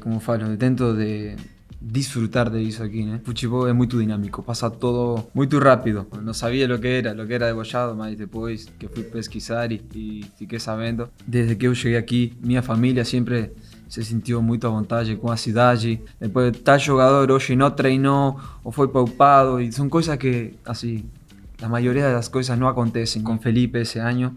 como falo, tento de disfrutar de isso aqui, né? Futebol é muito dinâmico, passa todo muito rápido. Não sabia o que era debochado, mas depois que fui pesquisar e fiquei sabendo, desde que eu cheguei aqui, minha família sempre se sentiu muito à vontade com a cidade. Depois, tal jogador hoje não treinou ou foi poupado, e são coisas que, assim, a maioria das coisas não acontecem. Com Felipe esse ano,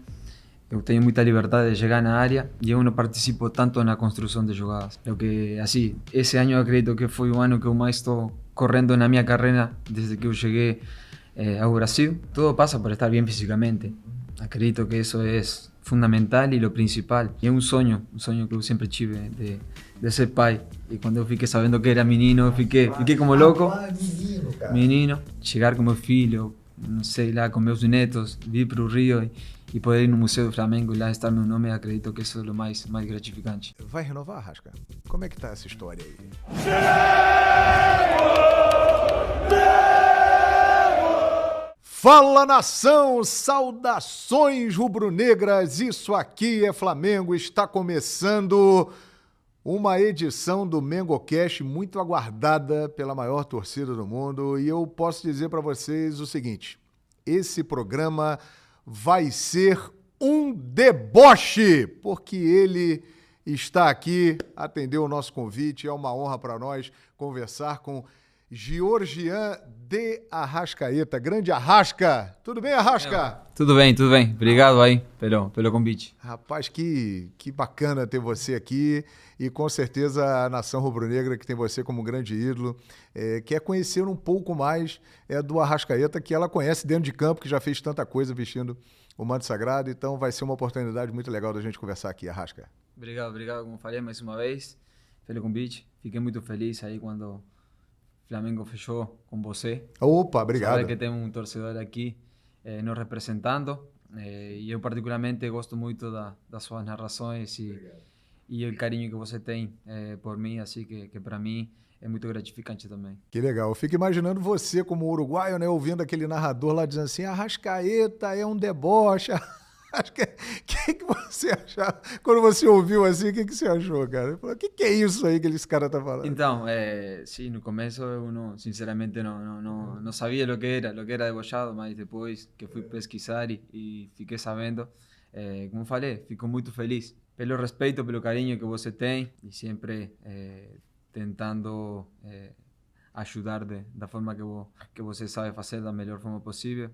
eu tenho muita liberdade de chegar na área e eu não participo tanto na construção de jogadas. O que, assim, esse ano eu acredito que foi o ano que eu mais estou correndo na minha carreira desde que eu cheguei ao Brasil. Tudo passa por estar bem fisicamente. Acredito que isso é fundamental e o principal. E é um sonho que eu sempre tive de ser pai. E quando eu fiquei sabendo que era menino, eu fiquei como louco. Menino, cara. Menino, chegar com meu filho, não sei lá, com meus netos, vir para o Rio e poder ir no Museu do Flamengo e lá estar meu nome, acredito que isso é o mais gratificante. Vai renovar, Arrasca? Como é que tá essa história aí? Fala, nação! Saudações rubro-negras! Isso aqui é Flamengo. Está começando uma edição do MengoCast muito aguardada pela maior torcida do mundo. E eu posso dizer para vocês o seguinte: esse programa vai ser um deboche, porque ele está aqui, atendeu o nosso convite. É uma honra para nós conversar com Georgian de Arrascaeta. Grande Arrasca! Tudo bem, Arrasca? Tudo bem. Obrigado aí pelo convite. Rapaz, que bacana ter você aqui e com certeza a nação rubro-negra que tem você como um grande ídolo quer conhecer um pouco mais do Arrascaeta, que ela conhece dentro de campo, que já fez tanta coisa vestindo o manto sagrado, então vai ser uma oportunidade muito legal da gente conversar aqui, Arrasca. Obrigado, como falei mais uma vez, pelo convite. Fiquei muito feliz aí quando o Flamengo fechou com você. Opa, obrigado. Saber que tem um torcedor aqui nos representando, e eu particularmente gosto muito das suas narrações e o carinho que você tem por mim, assim que para mim é muito gratificante também. Que legal. Eu fico imaginando você como uruguaio, né, ouvindo aquele narrador lá dizendo assim: Arrascaeta é um deboche. Acho que você achou? Quando você ouviu assim, o que você achou, cara? Ele falou: o que é isso aí que esse cara tá falando? Então, sim, no começo eu não, sinceramente não sabia o que era debochado, mas depois que fui pesquisar e fiquei sabendo, como falei, fico muito feliz pelo respeito, pelo carinho que você tem e sempre tentando ajudar da forma que você sabe fazer da melhor forma possível,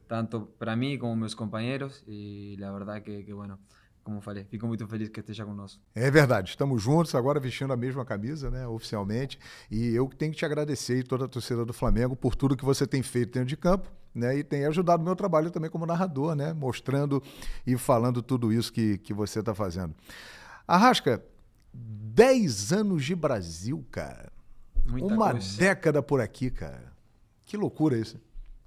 tanto para mim como meus companheiros, e a verdade que bueno, como falei, fico muito feliz que esteja conosco. É verdade, estamos juntos agora vestindo a mesma camisa, né, oficialmente, e eu tenho que te agradecer e toda a torcida do Flamengo por tudo que você tem feito dentro de campo, né, e tem ajudado o meu trabalho também como narrador, né, mostrando e falando tudo isso que você está fazendo. Arrasca, 10 anos de Brasil, cara. Muita uma coisa. década por aqui, cara. Que loucura isso.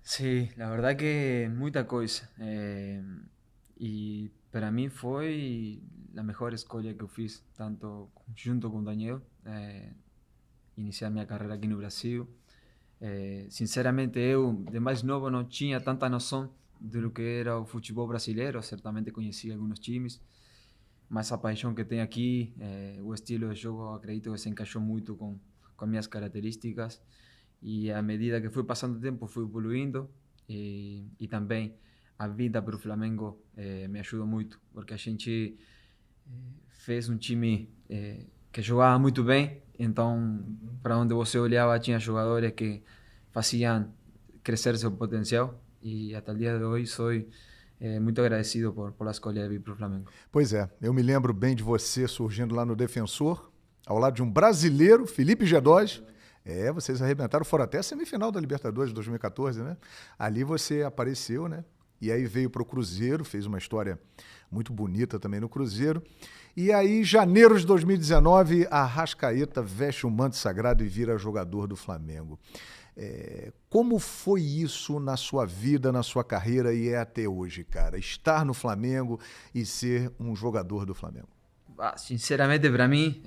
Sí, la verdad que mucha cosa. Y para mí foi a melhor escolha que eu fiz, tanto junto com o Daniel, iniciar minha carreira aqui no Brasil. Sinceramente, eu de mais novo não tinha tanta noção do que era o futebol brasileiro, certamente conhecia alguns times, mas a paixão que tem aqui, o estilo de jogo, acredito que se encaixou muito com minhas características. E à medida que fui passando o tempo, fui evoluindo e também a vida para o Flamengo me ajudou muito, porque a gente fez um time que jogava muito bem, então para onde você olhava tinha jogadores que faziam crescer seu potencial e até o dia de hoje sou muito agradecido por a escolha de vir para o Flamengo. Pois é, eu me lembro bem de você surgindo lá no Defensor, ao lado de um brasileiro, Felipe Gedós. Vocês arrebentaram, foram até a semifinal da Libertadores de 2014, né? Ali você apareceu, né? E aí veio para o Cruzeiro, fez uma história muito bonita também no Cruzeiro. E aí, em janeiro de 2019, a Arrascaeta veste o manto sagrado e vira jogador do Flamengo. Como foi isso na sua vida, na sua carreira e até hoje, cara? Estar no Flamengo e ser um jogador do Flamengo. Sinceramente, para mim,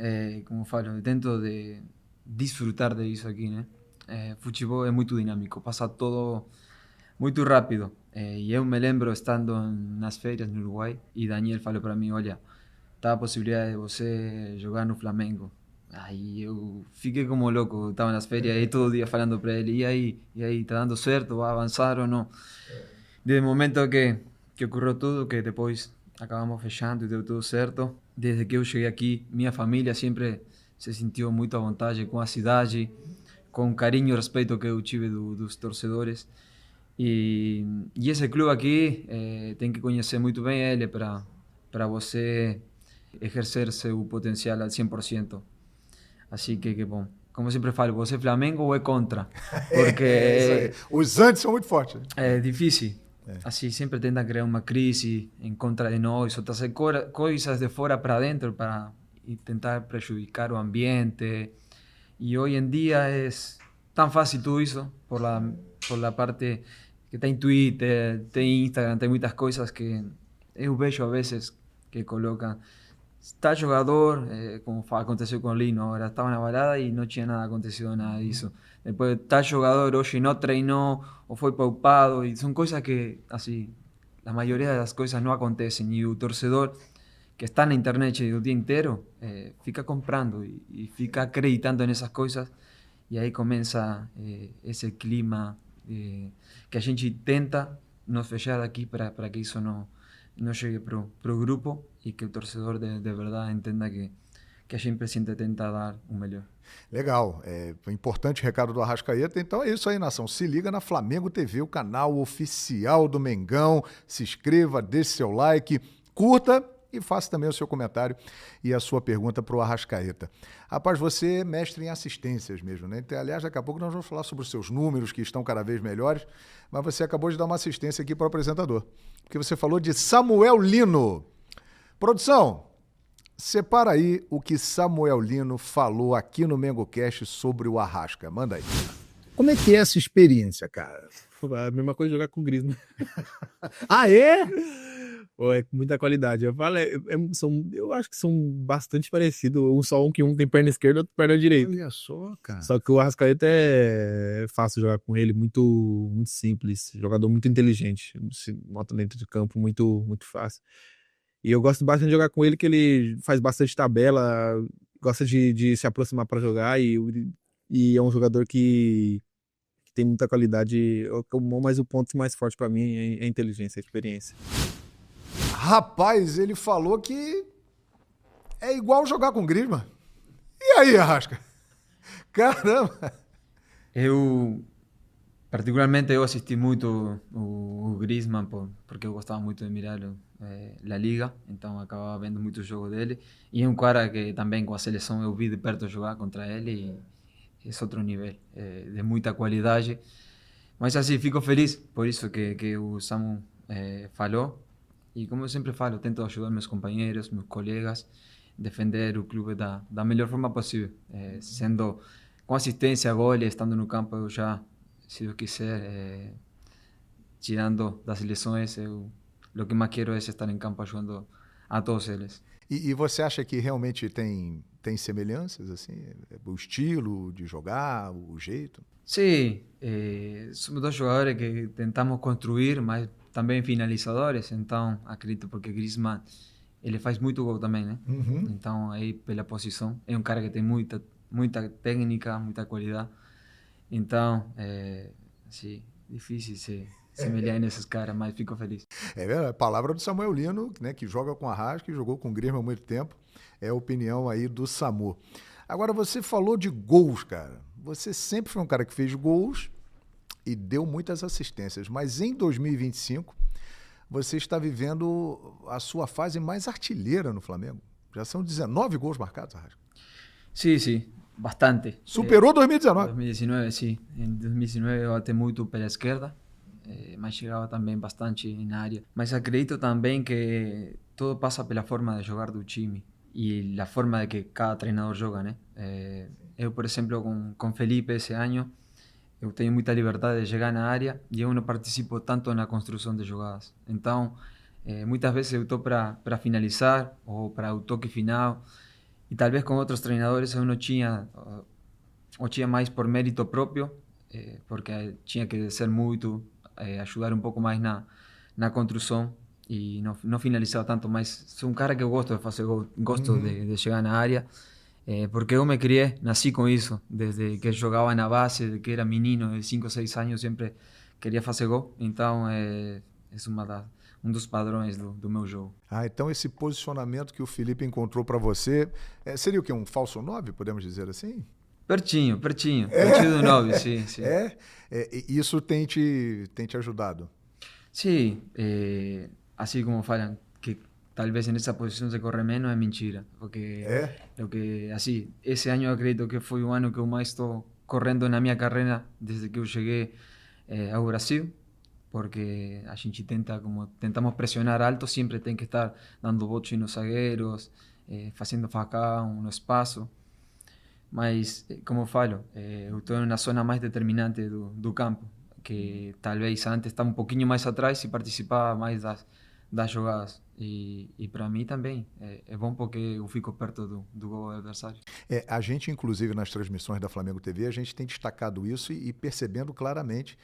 como falo, tento de disfrutar de isso aqui, né? Futebol é muito dinâmico, passa todo muito rápido. E eu me lembro estando nas férias no Uruguai e Daniel falou para mim: olha, tá a possibilidade de você jogar no Flamengo. Aí eu fiquei como louco, estava nas férias aí todo dia falando para ele, e aí, tá dando certo, vai avançar ou não? Desde o momento que ocorreu tudo, que depois acabamos fechando e deu tudo certo, desde que eu cheguei aqui, minha família sempre se sentiu muito à vontade com a cidade, com o carinho e respeito que eu tive dos torcedores. E esse clube aqui tem que conhecer muito bem ele para você exercer seu potencial al 100%. Así que bom. Como sempre falo, você é Flamengo ou é contra? É isso aí. Porque Os antes são muito fortes. é difícil. Assim, sempre tentam criar uma crise em contra de nós, ou trazer coisas de fora para dentro para tentar prejudicar o ambiente. E hoje em dia é tão fácil tudo isso, por la parte que tem Twitter, tem Instagram, tem muitas coisas que eu vejo a vezes que colocam. Tal jogador, como aconteceu com o Lino, agora estava na balada e não tinha nada acontecido, nada disso. Depois, tal jogador hoje não treinou ou foi poupado, e são coisas que, assim, a maioria das coisas não acontecem. E o torcedor que está na internet o dia inteiro fica comprando e fica acreditando nessas coisas, e aí começa esse clima que a gente tenta nos fechar aqui para que isso não chegue para o grupo e que o torcedor de verdade entenda que a gente sempre tenta dar o melhor. Legal. Importante recado do Arrascaeta. Então é isso aí, nação. Se liga na Flamengo TV, o canal oficial do Mengão. Se inscreva, deixe seu like, curta e faça também o seu comentário e a sua pergunta para o Arrascaeta. Rapaz, você é mestre em assistências mesmo, né? Então, aliás, daqui a pouco nós vamos falar sobre os seus números, que estão cada vez melhores, mas você acabou de dar uma assistência aqui para o apresentador, porque você falou de Samuel Lino. Produção, separa aí o que Samuel Lino falou aqui no MengoCast sobre o Arrasca. Manda aí. Como é que é essa experiência, cara? A mesma coisa jogar com o Griezmann. Ah, é? Pô, é com muita qualidade. Eu falo, eu acho que são bastante parecidos. Um tem perna esquerda e outro perna direita. Olha só, cara. Só que o Arrascaeta é fácil jogar com ele, muito, muito simples. Jogador muito inteligente. Se nota dentro de campo, muito, muito fácil. E eu gosto bastante de jogar com ele, que ele faz bastante tabela, gosta de se aproximar para jogar e é um jogador que tem muita qualidade. Mas o ponto mais forte para mim é a inteligência, a experiência. Rapaz, ele falou que é igual jogar com o Griezmann. E aí, Arrasca? Caramba! Particularmente, eu assisti muito o Griezmann porque eu gostava muito de mirar a Liga, então acabava vendo muito o jogo dele. E é um cara que também com a seleção eu vi de perto jogar contra ele e é outro nível, de muita qualidade. Mas assim, fico feliz por isso que o Samu falou. E como eu sempre falo, tento ajudar meus companheiros, meus colegas, defender o clube da melhor forma possível. Sendo com assistência, gol, estando no campo, eu já, se Deus quiser, tirando das lesões, o que mais quero é estar em campo ajudando a todos eles. E você acha que realmente tem semelhanças, assim? O estilo de jogar, o jeito? Sim, somos dois jogadores que tentamos construir, mas também finalizadores, então acredito porque Griezmann ele faz muito gol também, né? Uhum. Então aí pela posição é um cara que tem muita técnica, muita qualidade, então assim, difícil se semelhar nesses caras, mas fico feliz. É verdade, a palavra do Samuel Lino, né, que joga com a Arrasca e jogou com o Griezmann há muito tempo, é a opinião aí do Samu. Agora você falou de gols, cara. Você sempre foi um cara que fez gols e deu muitas assistências, mas em 2025 você está vivendo a sua fase mais artilheira no Flamengo. Já são 19 gols marcados, Arrasca. Sim, bastante. Superou 2019. 2019, sim. Em 2019 eu bati muito pela esquerda, mas chegava também bastante na área. Mas acredito também que tudo passa pela forma de jogar do time e a forma de que cada treinador joga, né? Eu, por exemplo, com Felipe esse ano, eu tenho muita liberdade de chegar na área e eu não participo tanto na construção de jogadas. Então, muitas vezes eu estou para finalizar ou para o toque final e talvez com outros treinadores eu não tinha, ou tinha mais por mérito próprio, porque tinha que ser muito, ajudar um pouco mais na construção e não finalizava tanto, mas sou um cara que eu gosto de fazer gol, gosto de chegar na área Porque eu me criei, nasci com isso. Desde que jogava na base, desde que era menino, de 5 6 anos, sempre queria fazer gol. Então, um dos padrões do meu jogo. Ah, então esse posicionamento que o Felipe encontrou para você, seria o quê? Um falso 9, podemos dizer assim? Pertinho, pertinho. Pertinho do 9, sim, sim. E isso tem te ajudado? Sí, así como falan que tal vez en esa posición se corre menos, es mentira. Porque así, ese año acredito que fue un año que eu mais estou correndo na minha carreira desde que eu cheguei ao Brasil, porque a gente tentamos pressionar alto, sempre tem que estar dando bote nos zagueiros, fazendo facão no espaço. Mas, como eu falo, eu estou na zona mais determinante do campo, que talvez antes estava um pouquinho mais atrás e participava mais das jogadas. E para mim também é bom porque eu fico perto do gol adversário. A gente, inclusive, nas transmissões da Flamengo TV, a gente tem destacado isso e percebendo claramente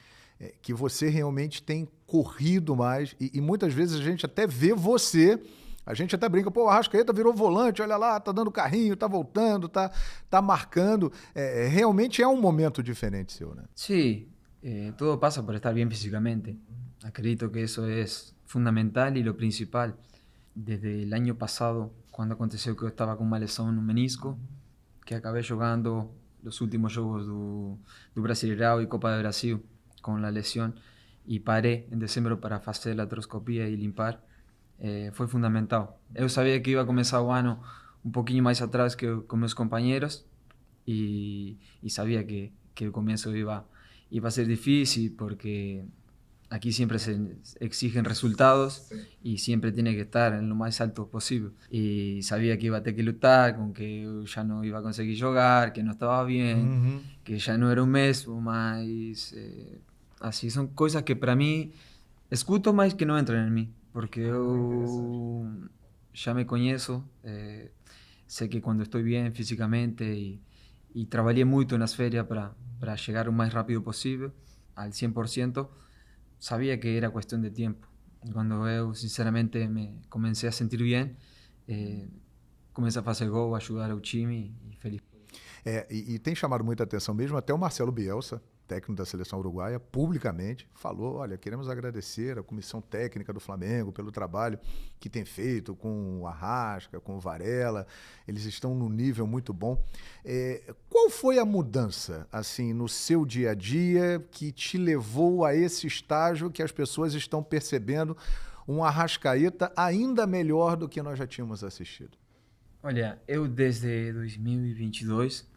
que você realmente tem corrido mais e muitas vezes a gente até vê você. A gente até brinca, pô, o Arrascaeta virou volante, olha lá, tá dando carrinho, tá voltando, tá marcando. Realmente é um momento diferente seu, né? Sí, todo pasa por estar bien físicamente. Acredito que eso es fundamental y lo principal. Desde el año pasado, cuando aconteció que yo estaba con una lesión en un menisco, que acabé jugando los últimos juegos do Brasileirão y Copa de Brasil con la lesión y paré en diciembre para hacer la artroscopia y limpar, foi fundamental. Eu sabia que iba a começar o ano um pouquinho mais atrás que com meus companheiros e sabia que o começo iba a ser difícil porque aquí siempre se exigen resultados y siempre tiene que estar en lo más alto posible. Y sabía que iba a tener que luchar con que yo ya no iba a conseguir jugar, que no estaba bien, que ya no era un mesmo, mas así son cosas que para mí escuto más que no entran en mí, porque yo ya me conozco, sé que cuando estoy bien físicamente y trabajé mucho en las ferias para llegar lo más rápido posible, al 100%, sabía que era cuestión de tiempo. Cuando yo sinceramente me comencé a sentir bien, comencé a fazer gol, a ajudar o time e feliz. E tem chamado muita atenção mesmo, até o Marcelo Bielsa, técnico da seleção uruguaia, publicamente falou, olha, queremos agradecer a comissão técnica do Flamengo pelo trabalho que tem feito com o Arrasca, com o Varela, eles estão num nível muito bom. Qual foi a mudança, assim, no seu dia a dia que te levou a esse estágio que as pessoas estão percebendo um Arrascaeta ainda melhor do que nós já tínhamos assistido? Olha, eu desde 2022,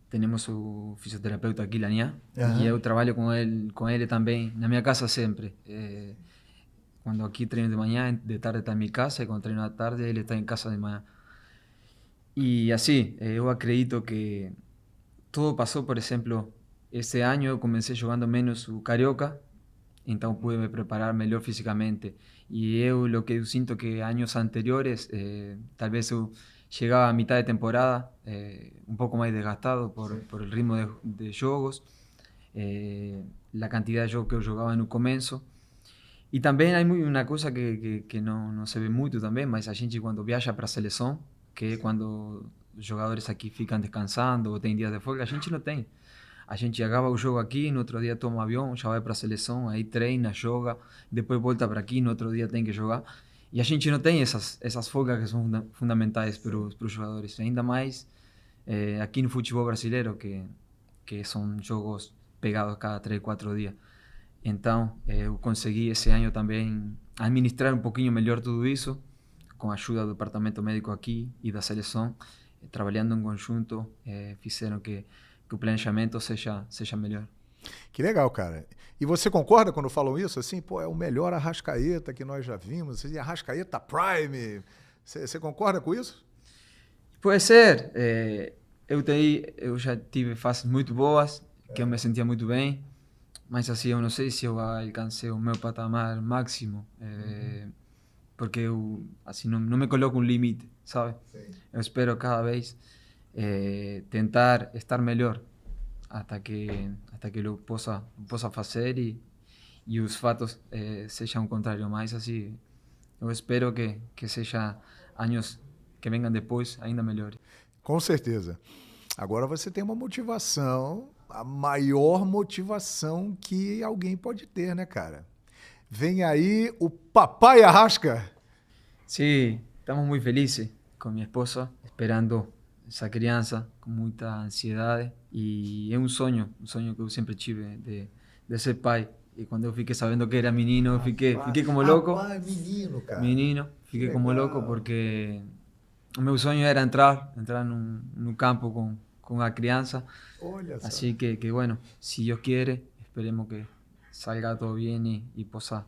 temos o fisioterapeuta aqui, Laniá, e eu trabalho com ele também na minha casa sempre. Quando aqui treino de manhã, de tarde está em minha casa, e quando treino à tarde, ele está em casa de manhã. E assim, eu acredito que tudo passou, por exemplo, esse ano eu comecei jogando menos o Carioca, então pude me preparar melhor fisicamente. E o que eu sinto que anos anteriores, talvez eu llegaba a mitad de temporada un poco más desgastado por el ritmo de jogos, la cantidad de jogos que yo jugaba en un comienzo. Y también hay una cosa que no se ve mucho también, mas a gente cuando viaja para a seleção, que é quando os jogadores aqui ficam descansando ou tem dias de folga, a gente não tem. A gente acaba o jogo aqui, no outro dia toma um avião, já vai para a seleção, aí treina, joga, depois volta para aqui, no outro dia tem que jogar. E a gente não tem essas folgas que são fundamentais para os jogadores. Ainda mais aqui no futebol brasileiro, que são jogos pegados cada 3, 4 dias. Então, eu consegui esse ano também administrar um pouquinho melhor tudo isso, com a ajuda do departamento médico aqui e da seleção, trabalhando em conjunto, fizeram que o planejamento seja melhor. Que legal, cara. E você concorda quando falam isso? Assim, pô, é o melhor Arrascaeta que nós já vimos. Arrascaeta Prime. Você concorda com isso? Pode ser. Eu já tive fases muito boas, que eu me sentia muito bem, mas assim, eu não sei se eu alcancei o meu patamar máximo, porque eu assim, não me coloco um limite, sabe? Sim. Eu espero cada vez tentar estar melhor hasta que lo possa fazer e os fatos sejam o contrário, mas assim, eu espero que seja anos que venham depois ainda melhores. Com certeza. Agora você tem uma motivação, a maior motivação que alguém pode ter, né, cara? Vem aí o Papai Arrasca. Sí, estamos muy felices con mi esposa, esperando esa crianza con mucha ansiedad. Y es un sueño que yo siempre tive de ser pai. Y cuando yo fiquei sabendo que era menino, fiquei como louco. Rapaz, menino, cara. Menino, fiquei como legal. louco porque o meu sonho era entrar no campo con la crianza. Olha só. Así que bueno, si Dios quiere, esperemos que salga todo bien y possa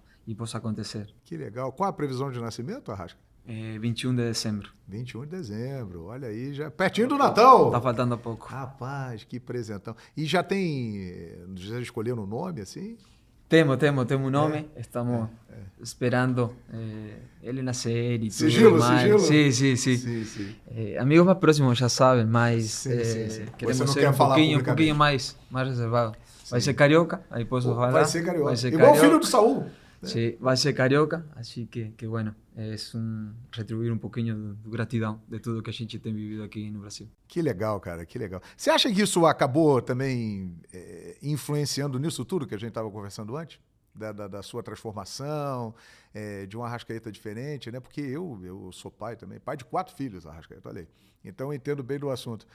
acontecer. Que legal. Qual a previsão de nascimento, Arrasca? 21 de dezembro. 21 de dezembro. Olha aí, já pertinho do Natal. Tá faltando pouco. Rapaz, que presentão. E já já escolheram o nome, assim? Temos um nome, estamos esperando ele nascer e tudo Sigilo, mais. sigilo? Sí. Sim. Amigos mais próximos já sabem, mas Sim. queremos Você não ser quer um falar pouquinho publicamente. mais reservado. Vai ser carioca, aí posso falar. Vai ser carioca. Vai ser Igual o carioca. filho do Saul. Sí, vai ser carioca, así que bueno, es retribuir um pouquinho de gratidão de tudo que a gente tem vivido aqui no Brasil. Que legal, cara, que legal. Você acha que isso acabou também influenciando nisso tudo que a gente estava conversando antes? Da sua transformação, de um Arrascaeta diferente, né? Porque eu sou pai também, pai de 4 filhos, Arrascaeta, olha aí. Então eu entendo bem do assunto.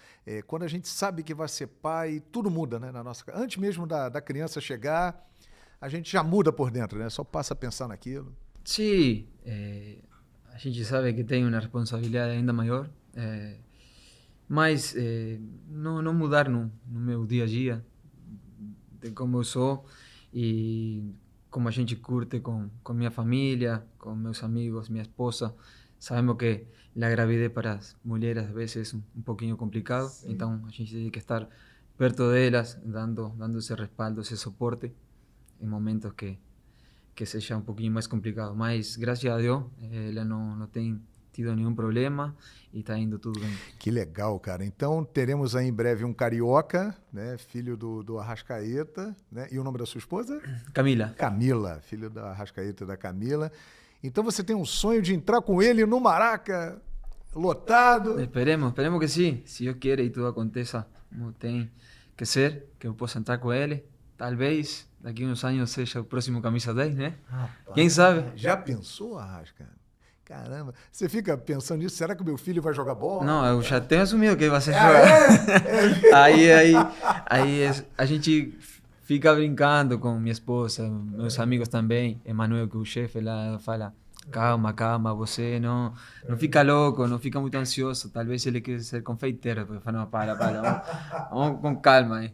Quando a gente sabe que vai ser pai, tudo muda, né? Antes mesmo da criança chegar, a gente já muda por dentro, né? Só passa a pensar naquilo. Sí, a gente sabe que tem uma responsabilidade ainda maior, mas não mudar no meu dia a dia, de como eu sou e como a gente curte com minha família, com meus amigos, minha esposa. Sabemos que a gravidez para as mulheres às vezes é um pouquinho complicado, então a gente tem que estar perto delas, dando esse respaldo, esse suporte em momentos que seja um pouquinho mais complicado. Mas, graças a Deus, ela não tem tido nenhum problema e está indo tudo bem. Que legal, cara. Então teremos aí em breve um carioca, né? Filho do Arrascaeta, né? E o nome da sua esposa? Camila. Camila, filho da Arrascaeta e da Camila. Então você tem um sonho de entrar com ele no Maraca, lotado. Esperemos que sim. Se Deus quer e tudo aconteça como tem que ser, que eu possa entrar com ele. Talvez daqui a uns anos seja o próximo camisa 10, né? Rapaz, Quem sabe? Já pensou, Arrasca? Caramba, você fica pensando nisso, será que o meu filho vai jogar bola? Não, eu já tenho assumido que ele vai ser jogador. Aí a gente fica brincando com minha esposa, meus amigos também. Emanuel, que é o chefe, lá fala: calma, você não fica louco, não fica muito ansioso. Talvez ele quer ser confeiteiro. Eu falo: não, para, vamos com calma aí.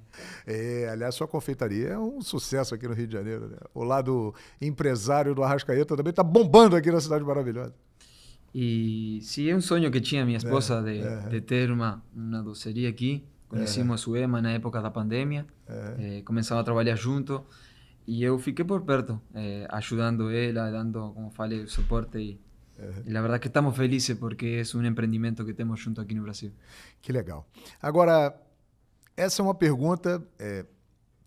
Aliás, sua confeitaria é um sucesso aqui no Rio de Janeiro, né? O lado empresário do Arrascaeta também está bombando aqui na Cidade Maravilhosa. E sim, é um sonho que tinha minha esposa de ter uma doceria aqui. Conhecimos o Ema na época da pandemia, começamos a trabalhar junto e eu fiquei por perto, ajudando ela, dando, como falei, o suporte. E a verdade que estamos felizes porque é um empreendimento que temos junto aqui no Brasil. Que legal. Agora, essa é uma pergunta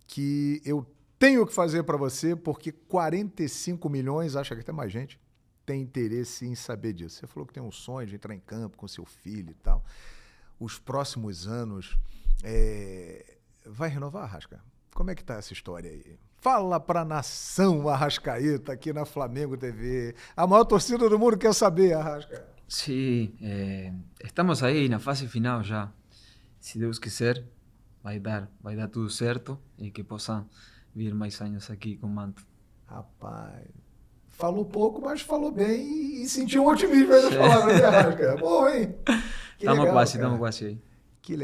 que eu tenho que fazer para você, porque 45 milhões, acho que até mais gente, tem interesse em saber disso. Você falou que tem um sonho de entrar em campo com seu filho e tal. Os próximos anos, vai renovar, Arrasca? Como é que tá essa história aí? Fala pra nação, Arrascaeta, aqui na Flamengo TV. A maior torcida do mundo quer saber, Arrasca. Sim, estamos aí na fase final já. Se Deus quiser, vai dar tudo certo e que possa vir mais anos aqui com o manto. Rapaz, falou pouco, mas falou bem e sentiu um otimismo aí nas palavras, né, Arrasca? Bom, hein? Estamos quase aí. Que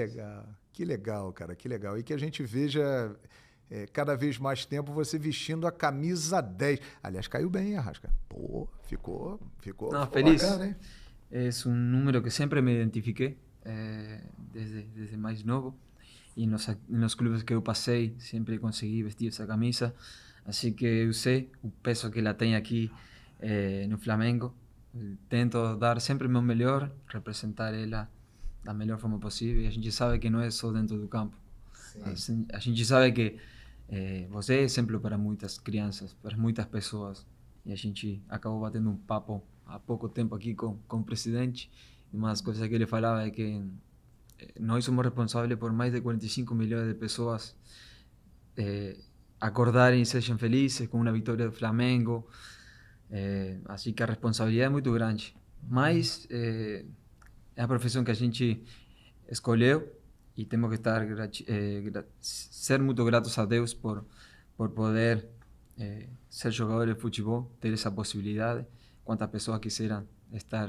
legal, cara, que legal. E que a gente veja cada vez mais tempo você vestindo a camisa 10. Aliás, caiu bem, hein, Arrasca? Pô, ficou feliz. Bacana, hein? É um número que sempre me identifiquei, desde mais novo. E nos clubes que eu passei, sempre consegui vestir essa camisa. Assim que eu sei o peso que ela tem aqui no Flamengo. Tento dar sempre o meu melhor, representar ela da melhor forma possível. E a gente sabe que não é só dentro do campo. A gente sabe que você é exemplo para muitas crianças, para muitas pessoas. E a gente acabou batendo um papo há pouco tempo aqui com o presidente. E uma das coisas que ele falava é que nós somos responsáveis por mais de 45 milhões de pessoas acordarem e sejam felizes com uma vitória do Flamengo. Assim que a responsabilidade é muito grande. Mas é a profissão que a gente escolheu e temos que estar ser muito gratos a Deus por poder ser jogador de futebol, ter essa possibilidade. Quantas pessoas quiseram estar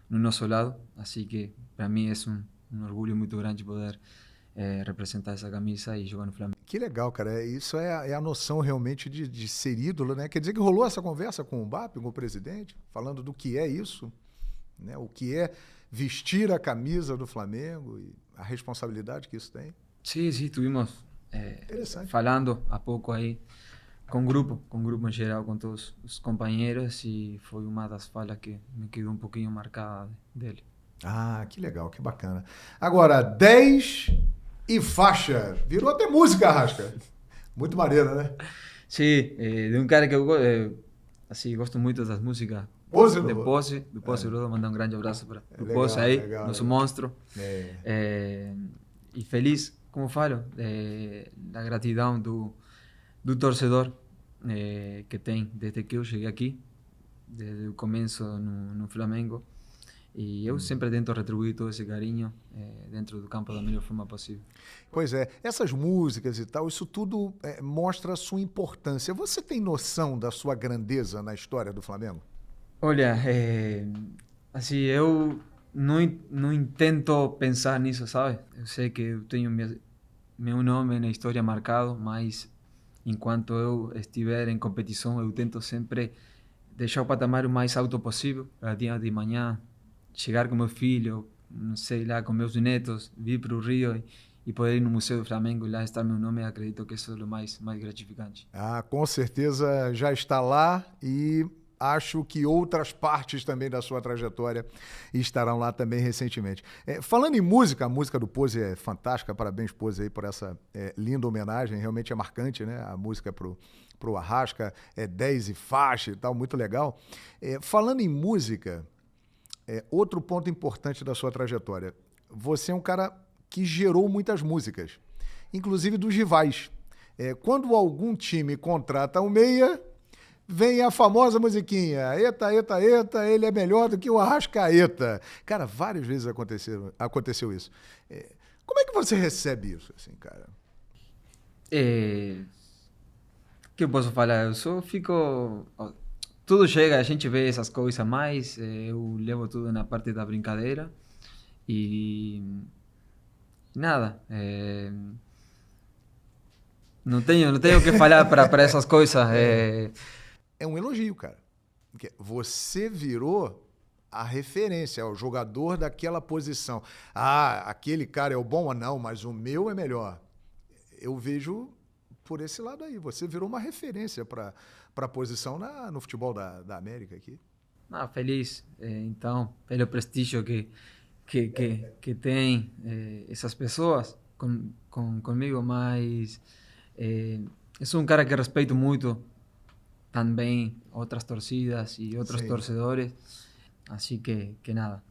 no nosso lado. Assim que para mim é um orgulho muito grande poder representar essa camisa e jogar no Flamengo. Que legal, cara. Isso é a noção realmente de ser ídolo, né? Quer dizer que rolou essa conversa com o Mbappé, com o presidente, falando do que é isso, né? O que é vestir a camisa do Flamengo e a responsabilidade que isso tem. Sim, estuvimos falando há pouco aí com o grupo em geral, com todos os companheiros, e foi uma das falas que me quedou um pouquinho marcada dele. Ah, que legal, que bacana. Agora, 10 e faixa. Virou até música, Arrasca. Muito maneiro, né? Sim, de um cara que eu assim, gosto muito das músicas. Pose, do Pose, Bruno, mandar um grande abraço para o legal, Pose aí, legal, nosso legal. monstro. E feliz, como falo, da gratidão do torcedor que tem desde que eu cheguei aqui, desde o começo no Flamengo. E eu sempre tento retribuir todo esse carinho dentro do campo da melhor forma possível. Pois é, essas músicas e tal, isso tudo mostra a sua importância. Você tem noção da sua grandeza na história do Flamengo? Olha, assim, eu não intento pensar nisso, sabe? Eu sei que eu tenho meu nome na história marcado, mas enquanto eu estiver em competição, eu tento sempre deixar o patamar o mais alto possível, para dia de manhã chegar com meu filho, não sei lá, com meus netos, vir para o Rio e poder ir no Museu do Flamengo e lá estar meu nome. Acredito que isso é o mais gratificante. Ah, com certeza já está lá e acho que outras partes também da sua trajetória estarão lá também recentemente. Falando em música, a música do Pose é fantástica, parabéns Pose aí por essa linda homenagem, realmente é marcante, né? A música pro Arrasca, 10 e faixa e tal, muito legal. Falando em música, outro ponto importante da sua trajetória, você é um cara que gerou muitas músicas, inclusive dos rivais. Quando algum time contrata um meia, vem a famosa musiquinha, eta, eta, eta, ele é melhor do que o Arrascaeta. Cara, várias vezes aconteceu isso. Como é que você recebe isso, assim, cara? Que eu posso falar? Eu só fico... Tudo chega, a gente vê essas coisas, mas eu levo tudo na parte da brincadeira e nada. Não tenho o que falar para essas coisas. É um elogio, cara. Porque você virou a referência, o jogador daquela posição. Ah, aquele cara é o bom ou não, mas o meu é melhor. Eu vejo por esse lado aí. Você virou uma referência para a posição no futebol da América aqui. Feliz, então, pelo prestígio que tem essas pessoas comigo, mas eu sou um cara que respeito muito também outras torcidas e outros torcedores, assim que nada,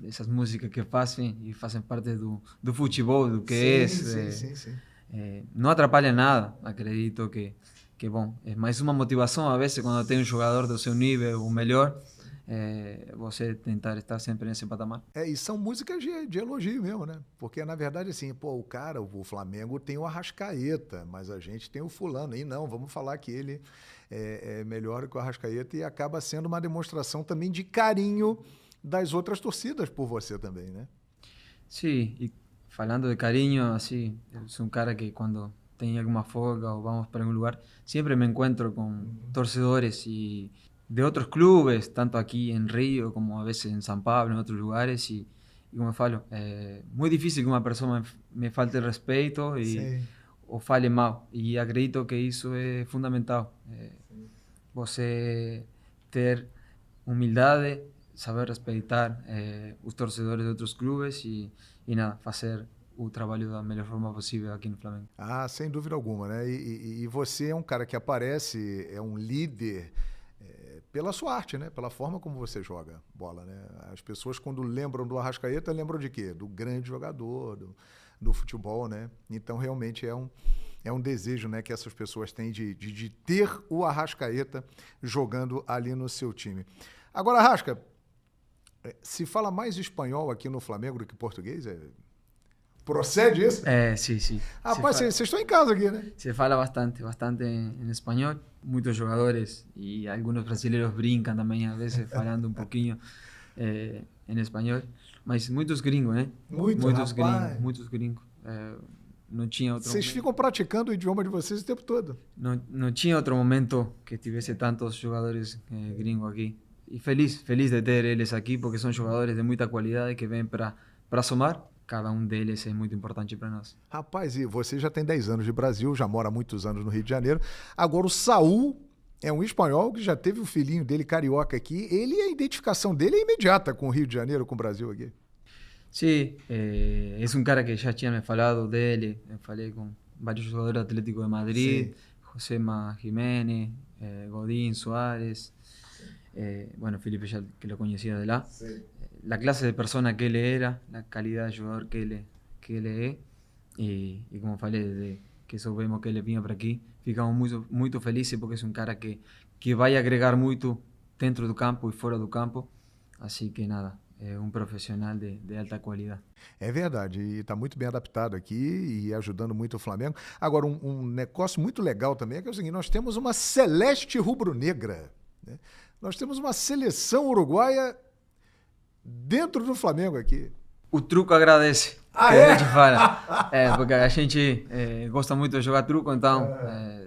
essas músicas que fazem parte do futebol, do que sim. não atrapalha nada. Acredito que bom, é mais uma motivação a vezes quando tem um jogador do seu nível, o melhor, você tentar estar sempre nesse patamar. E são músicas de elogio mesmo, né? Porque, na verdade, assim, o Flamengo tem o Arrascaeta, mas a gente tem o fulano. E não, vamos falar que ele é melhor que o Arrascaeta, e acaba sendo uma demonstração também de carinho das outras torcidas por você também, né? Sim, e falando de carinho, assim, eu sou um cara que quando tem alguma folga ou vamos para algum lugar, sempre me encontro com torcedores e de outros clubes, tanto aqui em Rio como a vezes em São Paulo, em outros lugares, e como eu falo, é muito difícil que uma pessoa me falte respeito ou fale mal, e acredito que isso é fundamental. Você ter humildade, saber respeitar os torcedores de outros clubes e nada, fazer o trabalho da melhor forma possível aqui no Flamengo. Ah, sem dúvida alguma, né? E você é um cara que aparece, é um líder pela sua arte, né? Pela forma como você joga bola, né? As pessoas, quando lembram do Arrascaeta, lembram de quê? Do grande jogador, do futebol, né? Então, realmente é um desejo, né, que essas pessoas têm de ter o Arrascaeta jogando ali no seu time. Agora, Arrasca, se fala mais espanhol aqui no Flamengo do que português? Procede isso? Sí, sí. Rapaz, vocês estão em casa aqui, né? Se fala bastante, bastante en español. Muchos jugadores y algunos brasileños brincan también a veces falando un poquinho en español. Mas muitos gringos, né? Muitos gringos. Não tinha outro Vocês ficam praticando o idioma de vocês o tempo todo. não tinha outro momento que tivesse tantos jogadores gringos aqui. E feliz de ter eles aqui, porque são jogadores de muita qualidade que vêm para somar. Cada um deles é muito importante para nós. Rapaz, e você já tem 10 anos de Brasil, já mora há muitos anos no Rio de Janeiro. Agora, o Saúl é um espanhol que já teve o filhinho dele carioca aqui. A identificação dele é imediata com o Rio de Janeiro, com o Brasil aqui. Sim, é um cara que já tinha me falado dele. Eu falei com vários jogadores do Atlético de Madrid, Josema Jiménez, Godín, Suárez, bueno, Felipe ya que lo conocía de lá. Sí. La clase de persona que ele era, la calidad de jugador que ele é, e como falei, desde que soubemos que ele vinha para aqui, ficamos muito felizes porque é um cara que vai agregar muito dentro do campo e fora do campo, assim que nada, é um profissional de alta qualidade. É verdade, e está muito bem adaptado aqui e ajudando muito o Flamengo. Agora, um negócio muito legal também é que é o seguinte, nós temos uma celeste rubro-negra, né? Nós temos uma seleção uruguaia dentro do Flamengo aqui. O truco agradece. A gente fala. Porque a gente gosta muito de jogar truco, então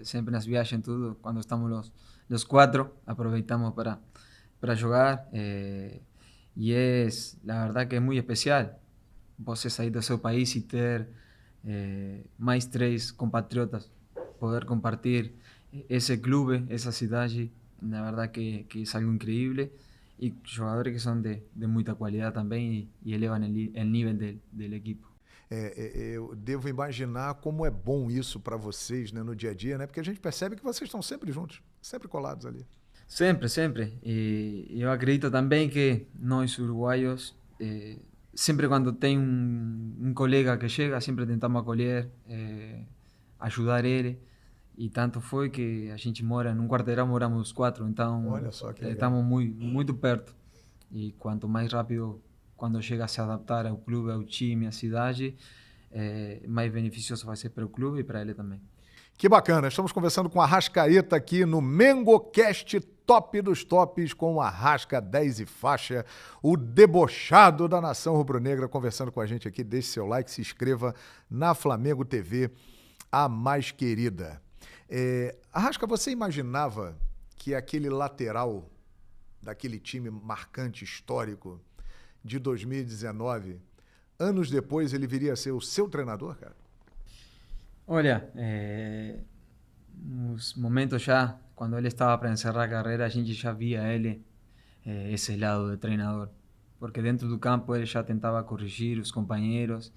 sempre nas viagens, tudo, quando estamos os quatro, aproveitamos para jogar. E la verdad que é muito especial você sair do seu país e ter mais 3 compatriotas, poder compartir esse clube, essa cidade, na verdade que é algo incrível. E jogadores que são de muita qualidade também e elevam o nível do equipo. Eu devo imaginar como é bom isso para vocês, né, no dia a dia, né? Porque a gente percebe que vocês estão sempre juntos, sempre colados ali. Sempre. E eu acredito também que nós uruguaios, sempre quando tem um colega que chega, sempre tentamos acolher, ajudar ele. E tanto foi que a gente mora num quarteirão, moramos 4, então estamos muito perto. E quanto mais rápido, quando chega a se adaptar ao clube, ao time, à cidade, mais beneficioso vai ser para o clube e para ele também. Que bacana, estamos conversando com o Arrascaeta aqui no MengoCast Top dos Tops, com o Arrasca 10 e faixa, o debochado da nação rubro-negra, conversando com a gente aqui. Deixe seu like, se inscreva na Flamengo TV, a mais querida. Arrasca, você imaginava que aquele lateral daquele time marcante, histórico, de 2019, anos depois ele viria a ser o seu treinador, cara? Olha, nos momentos já, quando ele estava para encerrar a carreira, a gente já via ele esse lado de treinador, porque dentro do campo ele já tentava corrigir os companheiros,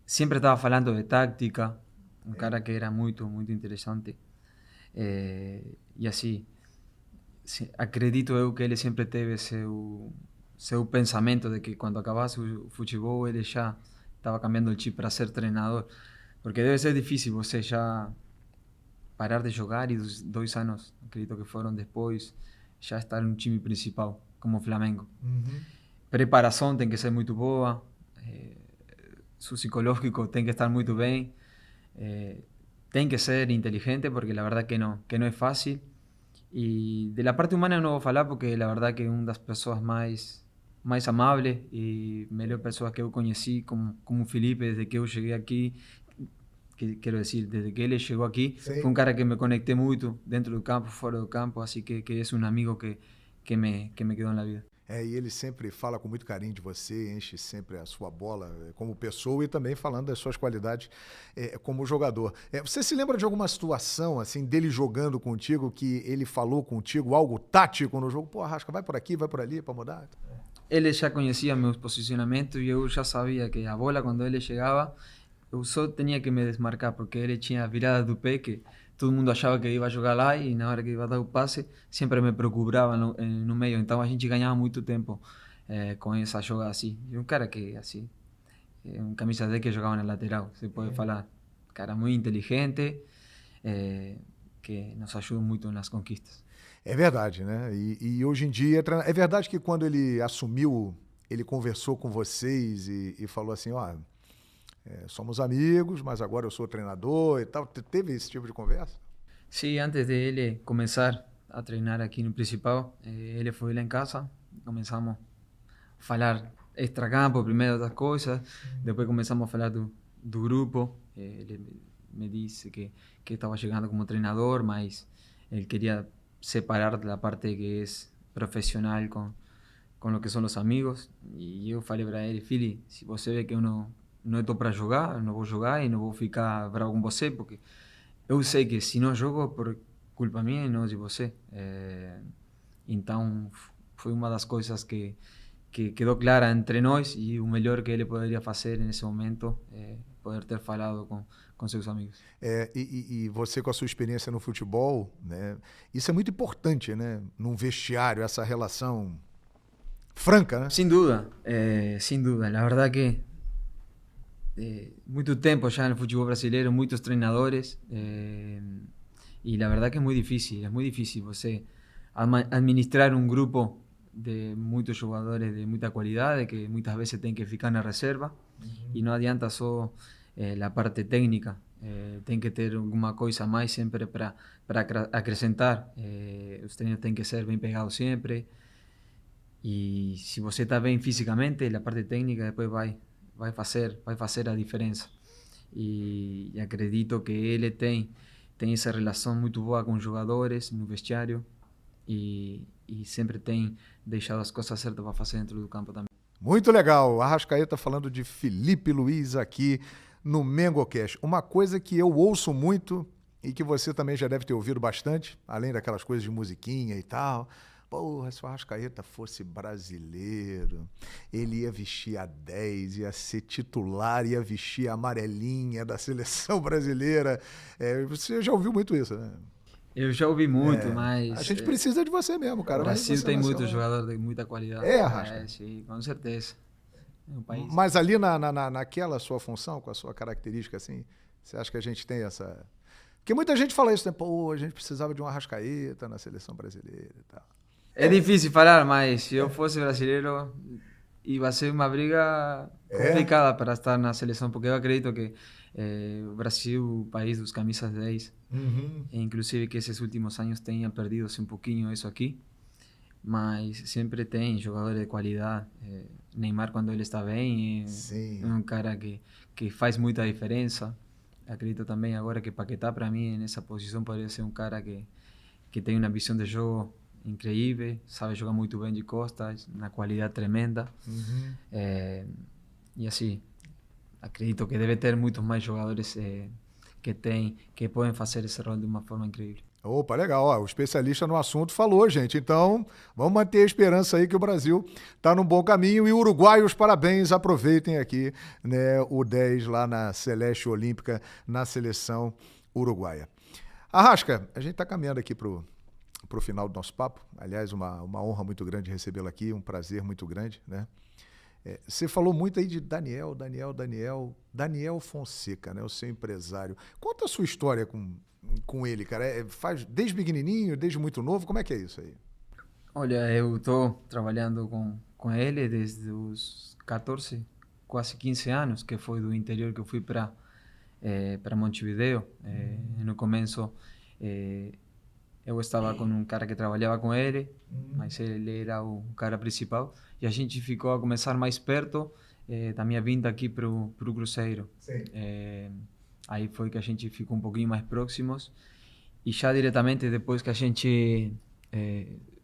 sempre estava falando de tática, um cara que era muito interessante. E assim, acredito eu que ele sempre teve seu pensamento de que quando acabasse o futebol ele já estava cambiando o chip para ser treinador, porque deve ser difícil você já parar de jogar e 2 anos, acredito que foram depois, já estar no time principal, como o Flamengo. Preparação tem que ser muito boa, seu psicológico tem que estar muito bem, tem que ser inteligente, porque la verdad que no es fácil. Y de la parte humana no voy a falar, porque la verdad que una das pessoas mais amables y melhor pessoas que eu conheci, como Felipe, desde que eu cheguei aqui, quero dizer, desde que ele chegou aqui, foi um cara que me conectei muito, dentro do campo, fora do campo, assim que é um amigo que me quedou na vida. E ele sempre fala com muito carinho de você, enche sempre a sua bola como pessoa e também falando das suas qualidades como jogador. Você se lembra de alguma situação assim dele jogando contigo, que ele falou contigo algo tático no jogo? Pô, Arrasca, vai por aqui, vai por ali para mudar? Ele já conhecia meus posicionamentos e eu já sabia que a bola, quando ele chegava, eu só tinha que me desmarcar, porque ele tinha a virada do pé que todo mundo achava que ia jogar lá e na hora que ia dar o passe sempre me procurava no meio, então a gente ganhava muito tempo com essa jogada assim. E um cara que assim, um camisa 10 que jogava na lateral, você pode falar, cara muito inteligente, que nos ajuda muito nas conquistas. É verdade, né? E hoje em dia, é verdade que quando ele assumiu, ele conversou com vocês e falou assim, ó, somos amigos, mas agora eu sou treinador e tal. Teve esse tipo de conversa? Sim, antes de ele começar a treinar aqui no Principal, ele foi lá em casa, começamos a falar extracampo primeiro das coisas, depois começamos a falar do grupo, ele me disse que estava chegando como treinador, mas ele queria separar da parte que é profissional com o que são os amigos, e eu falei para ele, filho, se você vê que eu não estou para jogar, eu não vou jogar e não vou ficar bravo com você, porque eu sei que se não jogo é por culpa minha e não de você. Então foi uma das coisas que quedou clara entre nós, e o melhor que ele poderia fazer nesse momento é poder ter falado com seus amigos. E você com a sua experiência no futebol, né, isso é muito importante, né, num vestiário, essa relação franca, né? Sin duda, sin duda. La verdad que muito tempo já no futebol brasileiro, muitos treinadores, e la verdad que é muito difícil você administrar um grupo de muitos jogadores de muita qualidade que muitas vezes tem que ficar na reserva, e não adianta só a parte técnica, tem que ter alguma coisa a mais sempre para acrescentar, os treinos têm que ser bem pegados sempre, e se você está bem fisicamente, a parte técnica depois vai fazer a diferença. E acredito que ele tem essa relação muito boa com os jogadores no vestiário, e sempre tem deixado as coisas certas para fazer dentro do campo também. Muito legal. Arrascaeta falando de Felipe Luiz aqui no MengoCast. Uma coisa que eu ouço muito e que você também já deve ter ouvido bastante, além daquelas coisas de musiquinha e tal. Porra, se o Arrascaeta fosse brasileiro, ele ia vestir a 10, ia ser titular, ia vestir a amarelinha da seleção brasileira. Você já ouviu muito isso, né? Eu já ouvi muito, mas... A gente precisa de você mesmo, cara. O Brasil tem muitos jogadores de muita qualidade. Arrasca? Sim, com certeza. É um país. Mas ali naquela sua função, com a sua característica, assim, você acha que a gente tem essa... Porque muita gente fala isso, né? Pô, a gente precisava de um Arrascaeta na seleção brasileira e tal. É difícil falar, mas se eu fosse brasileiro, ia ser uma briga complicada para estar na seleção, porque eu acredito que o Brasil, o país dos camisas 10, inclusive que esses últimos anos tenha perdido um pouquinho isso aqui, mas sempre tem jogadores de qualidade. Neymar, quando ele está bem, é um cara que faz muita diferença. Acredito também agora que Paquetá, para mim, nessa posição, poderia ser um cara que tem uma visão de jogo incrível, sabe jogar muito bem de costas, uma qualidade tremenda. E assim, acredito que deve ter muitos mais jogadores que podem fazer esse rol de uma forma incrível. Opa, legal. Ó, o especialista no assunto falou, gente. Então, vamos manter a esperança aí que o Brasil está num bom caminho. E uruguaios, parabéns. Aproveitem aqui, né, o 10 lá na Celeste Olímpica, na seleção uruguaia. Arrasca, a gente está caminhando aqui para o final do nosso papo. Aliás, uma honra muito grande recebê-lo aqui, um prazer muito grande, né? Você falou muito aí de Daniel Fonseca, né, o seu empresário. Conta a sua história com ele, cara. Faz desde pequenininho, desde muito novo, como é que é isso aí? Olha, eu estou trabalhando com ele desde os 14, quase 15 anos, que foi do interior que eu fui para Montevideo. No começo, eu estava com um cara que trabalhava com ele, mas ele era o cara principal, e a gente ficou a começar mais perto da minha vinda aqui para o Cruzeiro. Aí foi que a gente ficou um pouquinho mais próximos, e já diretamente depois que a gente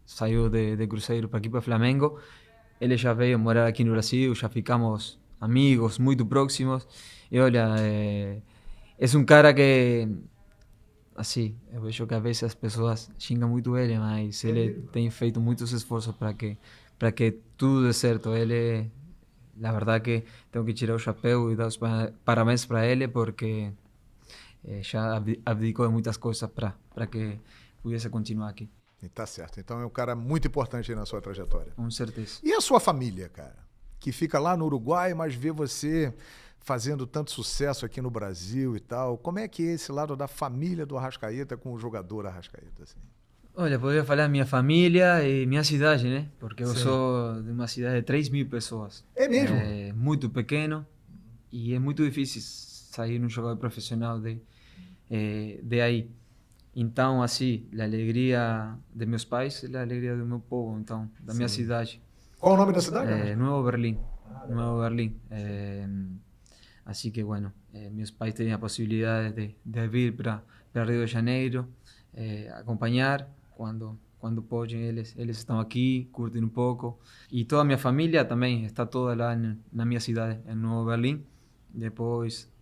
saiu de Cruzeiro para aqui para Flamengo, ele já veio morar aqui no Brasil, já ficamos amigos muito próximos, e olha, é um cara que, assim, eu vejo que às vezes as pessoas xingam muito ele, mas ele tem feito muitos esforços para que tudo dê certo. Ele, na verdade, que tenho que tirar o chapéu e dar os parabéns para ele, porque já abdicou de muitas coisas para que pudesse continuar aqui, E tá certo. Então é um cara muito importante aí na sua trajetória. com certeza. E a sua família, cara? Que fica lá no Uruguai, mas vê você fazendo tanto sucesso aqui no Brasil e tal. Como é que é esse lado da família do Arrascaeta com o jogador Arrascaeta? Assim? Olha, poderia falar minha família e minha cidade, né? Porque eu Sim. sou de uma cidade de 3.000 pessoas. É mesmo? É muito pequeno e é muito difícil sair um jogador profissional de aí. Então, assim, a alegria de meus pais é a alegria do meu povo, então, da minha cidade. Qual o nome da cidade? Nuevo Berlín. Nuevo Berlín. Así que, bueno, meus pais têm a possibilidade de vir para Rio de Janeiro, acompanhar quando podem, eles estão aqui, curtem um pouco. E toda a minha família também está toda lá na minha cidade, em Nuevo Berlín. Depois,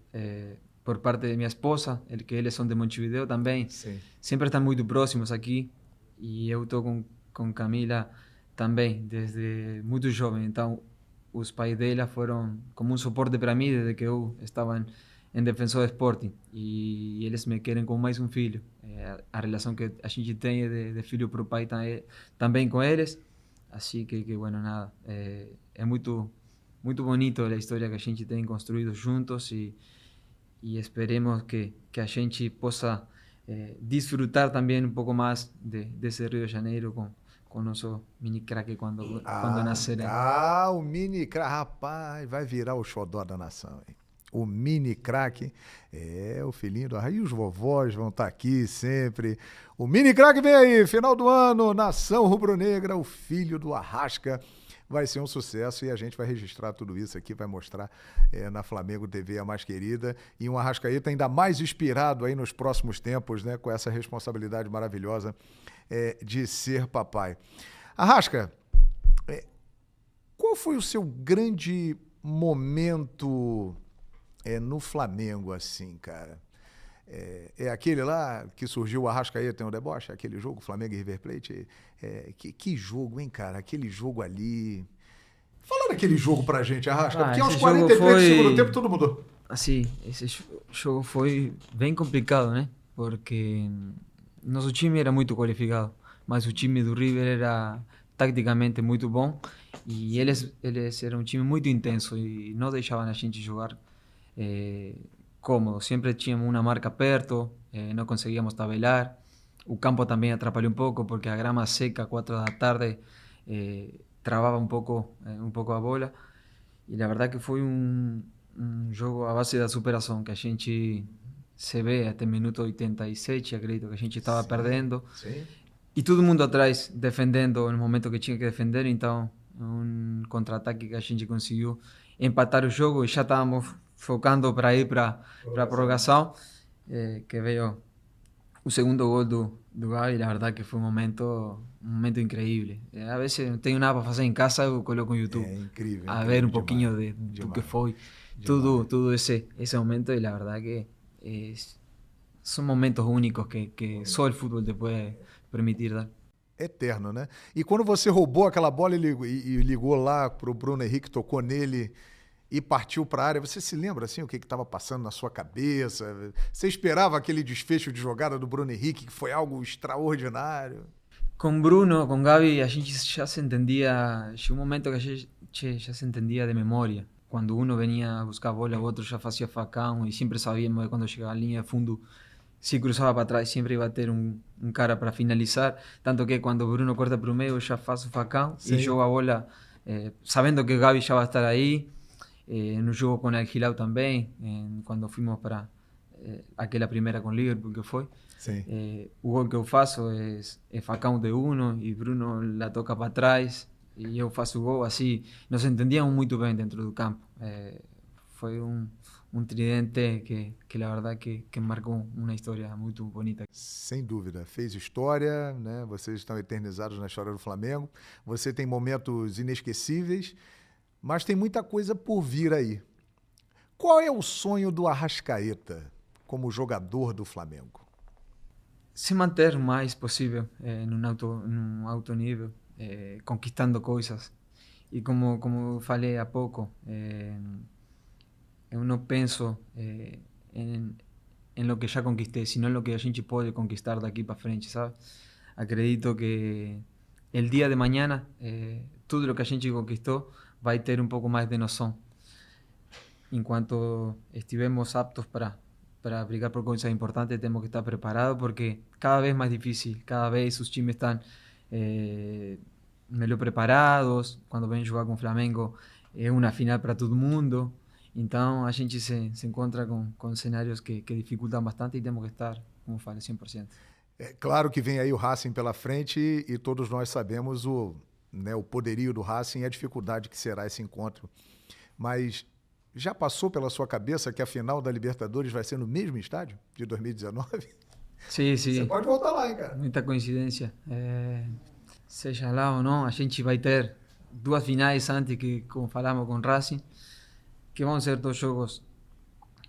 por parte de minha esposa, que eles são de Montevideo também, Sim. sempre estão muito próximos aqui. E eu estou com Camila também, desde muito jovem. Então, os pais dela foram como um suporte para mim desde que eu estava em Defensor Sporting. E eles me querem como mais um filho. A relação que a gente tem de filho para o pai também com eles. Assim que bueno, nada. É muito bonito a história que a gente tem construído juntos e esperemos que a gente possa desfrutar também um pouco mais desse Rio de Janeiro com o nosso mini craque quando nascer. O mini craque, rapaz, vai virar o xodó da nação, hein? O mini craque é o filhinho do Arrasca. E os vovós vão estar aqui sempre. O mini craque vem aí, final do ano, Nação Rubro-Negra, o filho do Arrasca. Vai ser um sucesso e a gente vai registrar tudo isso aqui, vai mostrar na Flamengo TV, a mais querida, e um Arrascaeta ainda mais inspirado aí nos próximos tempos, né, com essa responsabilidade maravilhosa de ser papai. Arrasca, qual foi o seu grande momento no Flamengo, assim, cara? É aquele lá que surgiu o Arrascaeta em um deboche, aquele jogo, Flamengo e River Plate? Que jogo, hein, cara? Aquele jogo ali... Fala daquele jogo pra gente, Arrasca, porque aos 43 do segundo tempo tudo mudou. Assim, esse jogo foi bem complicado, né? Porque nosso time era muito qualificado, mas o time do River era taticamente muito bom e eles eram um time muito intenso e não deixavam a gente jogar cómodo. Sempre tínhamos uma marca perto, não conseguíamos tabelar. O campo também atrapalhou um pouco porque a grama seca, 4 da tarde, travava um pouco a bola. E a verdade que foi um jogo à base da superação, que a gente se vê até minuto 87, acredito que a gente estava perdendo. Sim. E todo mundo atrás defendendo no momento que tinha que defender, então um contra-ataque que a gente conseguiu empatar o jogo e já estávamos focando para ir para a prorrogação, que veio o segundo gol do Gavi. A verdade que foi um momento incrível. A vezes não tenho nada para fazer em casa, eu coloco no YouTube incrível, a ver um demais, pouquinho do que foi todo esse momento, e a verdade que são momentos únicos que só o futebol te pode permitir dar. Eterno, né? E quando você roubou aquela bola e ligou lá pro Bruno Henrique, tocou nele e partiu para a área, você se lembra assim o que estava passando na sua cabeça? Você esperava aquele desfecho de jogada do Bruno Henrique, que foi algo extraordinário? Com Bruno, com Gavi, a gente já se entendia. Chegou um momento que a gente já se entendia de memória. Quando um vinha buscar a bola, o outro já fazia facão e sempre sabíamos que quando chegava a linha de fundo, se cruzava para trás, sempre ia ter um cara para finalizar. Tanto que quando o Bruno corta para o meio, já faz o facão e joga a bola, sabendo que o Gavi já vai estar aí. No jogo com o Hilal também, quando fomos para aquela primeira com o Liverpool que foi. O gol que eu faço é facão de Uno e Bruno la toca para trás e eu faço o gol. Assim, nos entendíamos muito bem dentro do campo. Foi um tridente que a verdade que marcou uma história muito bonita. Sem dúvida, fez história, né? Vocês estão eternizados na história do Flamengo. Você tem momentos inesquecíveis, mas tem muita coisa por vir aí. Qual é o sonho do Arrascaeta como jogador do Flamengo? Se manter o mais possível num alto nível, conquistando coisas. E como eu falei há pouco, eu não penso em lo que já conquistei, sino em lo que a gente pode conquistar daqui para frente, sabe? Acredito que el día de mañana tudo lo que a gente conquistou vai ter um pouco mais de noção. Enquanto estivemos aptos para brigar por coisas importantes, temos que estar preparados porque cada vez mais difícil, cada vez os times estão melhor preparados. Quando vem jogar com o Flamengo é uma final para todo mundo. Então a gente se encontra com cenários que dificultam bastante e temos que estar, como falo, 100%. É claro que vem aí o Racing pela frente e todos nós sabemos o poderio do Racing e a dificuldade que será esse encontro. Mas já passou pela sua cabeça que a final da Libertadores vai ser no mesmo estádio de 2019? Sim, sim. Você pode voltar lá, hein, cara? Muita coincidência. Seja lá ou não, a gente vai ter 2 finais antes que, como falamos com o Racing, que vão ser 2 jogos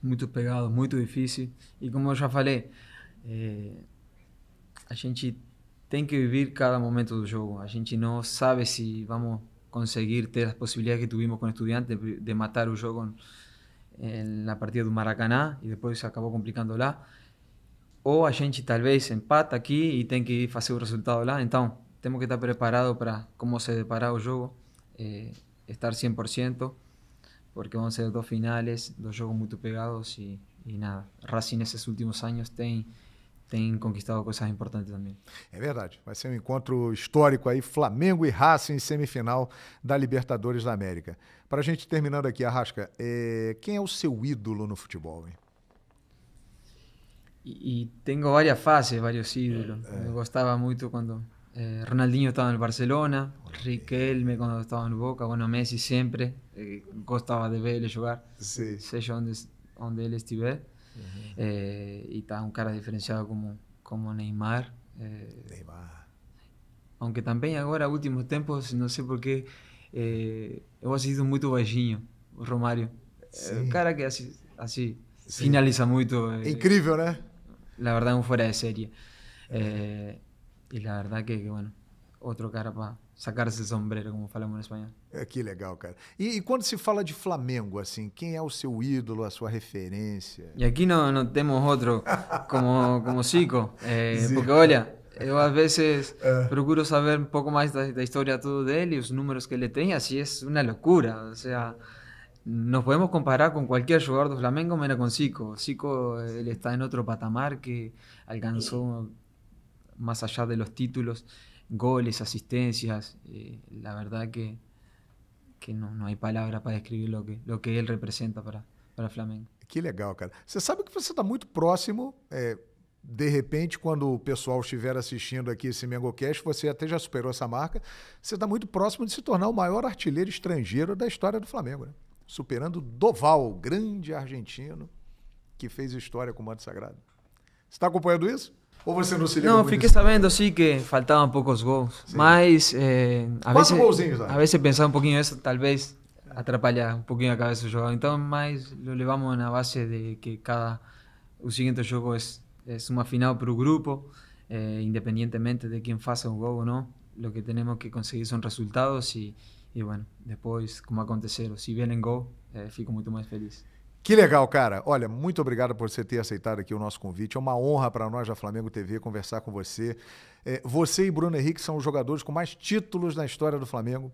muito pegados, muito difíceis. E como eu já falei, a gente tem que viver cada momento do jogo. A gente não sabe se vamos conseguir ter as possibilidades que tuvimos com o Estudiantes de matar o jogo na partida do Maracanã e depois acabou complicando lá. Ou a gente talvez empata aqui e tem que ir fazer o resultado lá. Então, temos que estar preparados para como se deparar o jogo, estar 100%, porque vão ser 2 finales, 2 jogos muito pegados e nada. Racing nesses últimos anos tem conquistado coisas importantes também. É verdade, vai ser um encontro histórico aí, Flamengo e Racing, semifinal da Libertadores da América. Para a gente terminando aqui, Arrasca, quem é o seu ídolo no futebol, hein? E tenho várias fases, vários ídolos. Eu gostava muito quando Ronaldinho estava no Barcelona, Riquelme quando estava no Boca, bueno, Messi sempre, gostava de ver ele jogar, Sim. seja onde ele estiver. E está um cara diferenciado como Neymar. Neymar. Aunque também agora, últimos tempos, não sei porquê, eu assisto muito baixinho, o Romário. Sim. O cara que assim finaliza muito. Incrível, né? La verdad, un fuera de serie. Y la verdad que, bueno, otro cara para sacarse el sombrero, como falamos en español. Que legal, cara. E quando se fala de Flamengo, assim, quem é o seu ídolo, a sua referência? Y aquí no tenemos otro como Zico, porque olha, eu às vezes procuro saber un poco más da historia todo de él y los números que le tenía, así es una locura, o sea, nos podemos comparar con cualquier jugador de Flamengo menos con Zico. Zico, él está en otro patamar que alcanzó más allá de los títulos, goles, asistencias. La verdad que no hay palabras para describir lo que él representa para Flamengo. Que legal, cara. Você sabe que você está muito próximo, de repente, quando o pessoal estiver assistindo aqui esse MengoCast, você até já superou essa marca, você está muito próximo de se tornar o maior artilheiro estrangeiro da história do Flamengo, né? Superando Doval, o grande argentino que fez história com o Manto Sagrado. Você está acompanhando isso? Ou você não se liga? No, fiqué sabendo sí que faltaban pocos gols, Sí. mas Quatro golzinhos, a veces pensar un poquito eso tal vez atrapalha un poquito a cabeça do jogador. Então, mas lo levamos na base de que o siguiente jogo es uma final para o grupo, independientemente de quien faça un gol o no. Lo que tenemos que conseguir son resultados y bueno, depois como acontecer, se vier em gol, fico muito mais feliz. Que legal, cara. Olha, muito obrigado por você ter aceitado aqui o nosso convite. É uma honra para nós da Flamengo TV conversar com você. Você e Bruno Henrique são os jogadores com mais títulos na história do Flamengo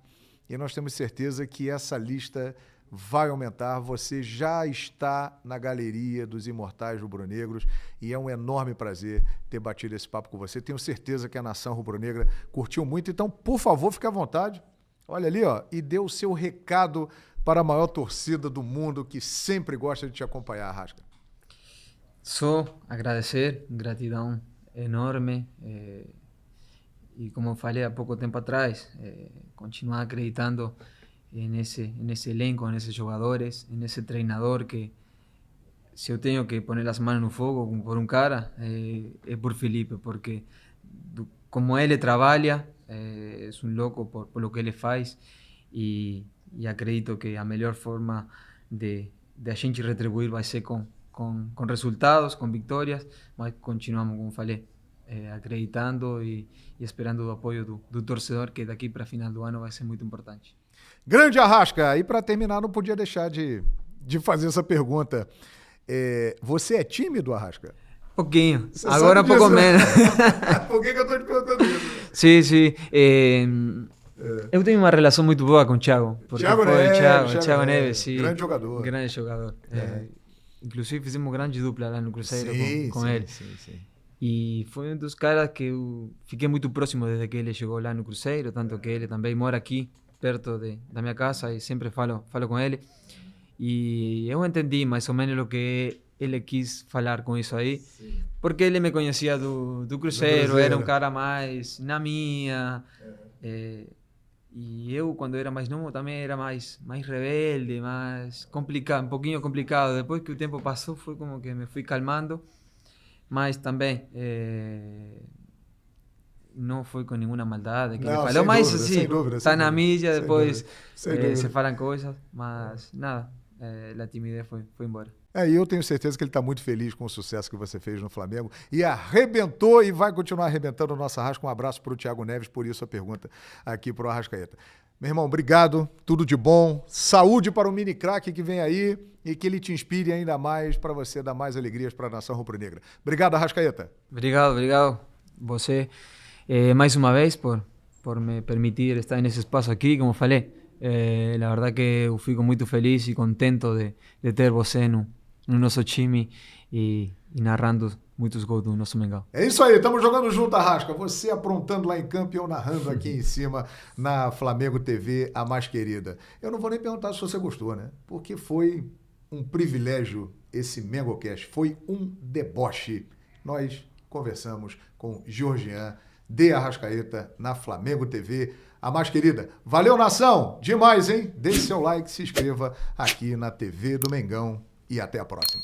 e nós temos certeza que essa lista vai aumentar. Você já está na galeria dos imortais rubro-negros e é um enorme prazer ter batido esse papo com você. Tenho certeza que a nação rubro-negra curtiu muito. Então, por favor, fique à vontade. Olha ali, ó, e dê o seu recado para a maior torcida do mundo que sempre gosta de te acompanhar, Arrasca. Só agradecer, gratidão enorme. E como falei há pouco tempo atrás, continuar acreditando nesse elenco, nesses jogadores, nesse treinador que, se eu tenho que poner as mãos no fogo por um cara, é por Felipe, porque como ele trabalha, é um louco por lo que ele faz e acredito que a melhor forma de a gente retribuir vai ser com resultados, com vitórias, mas continuamos, como falei, acreditando e esperando o apoio do torcedor, que daqui para final do ano vai ser muito importante. Grande Arrasca! E para terminar, não podia deixar de fazer essa pergunta. Você é tímido, Arrasca? Pouquinho. Você Agora um sabe pouco disso, né? menos. Por que eu tô te perguntando isso? Sim, sim. Eu tenho uma relação muito boa com o Thiago. Porque Thiago foi Neves, Thiago Thiago Neves, Neves, sim. grande jogador. Grande jogador. Inclusive fizemos grande dupla lá no Cruzeiro com ele. Sim. E foi um dos caras que eu fiquei muito próximo desde que ele chegou lá no Cruzeiro, tanto que ele também mora aqui, perto da minha casa, e sempre falo com ele. E eu entendi mais ou menos o que ele quis falar com isso aí, porque ele me conhecia do Cruzeiro, era um cara mais na minha. E eu, quando era mais novo, também era mais rebelde, mais complicado, um pouquinho complicado. Depois que o tempo passou, foi como que me fui calmando. Mas também não foi com nenhuma maldade que ele falou, mas dúvida, assim, sem dúvida, está sem na dúvida, mídia, sem depois dúvida. se falam coisas, mas nada, a timidez foi embora. E eu tenho certeza que ele está muito feliz com o sucesso que você fez no Flamengo e arrebentou e vai continuar arrebentando o nosso Arrasca. Um abraço para o Thiago Neves, por isso a pergunta aqui para o Arrascaeta. Meu irmão, obrigado, tudo de bom, saúde para o mini craque que vem aí e que ele te inspire ainda mais para você dar mais alegrias para a nação rubro-negra. Obrigado, Arrascaeta. Obrigado você mais uma vez por me permitir estar nesse espaço aqui, como falei. La verdad que eu fico muito feliz e contento de ter você no nosso time e narrando muitos gols do nosso Mengão. É isso aí, estamos jogando junto, Arrasca. Você aprontando lá em campo e eu narrando aqui em cima na Flamengo TV, a mais querida. Eu não vou nem perguntar se você gostou, né? Porque foi um privilégio esse Mengocast, foi um deboche. Nós conversamos com Georgian de Arrascaeta na Flamengo TV, a mais querida. Valeu, nação! Demais, hein? Deixe seu like, se inscreva aqui na TV do Mengão e até a próxima.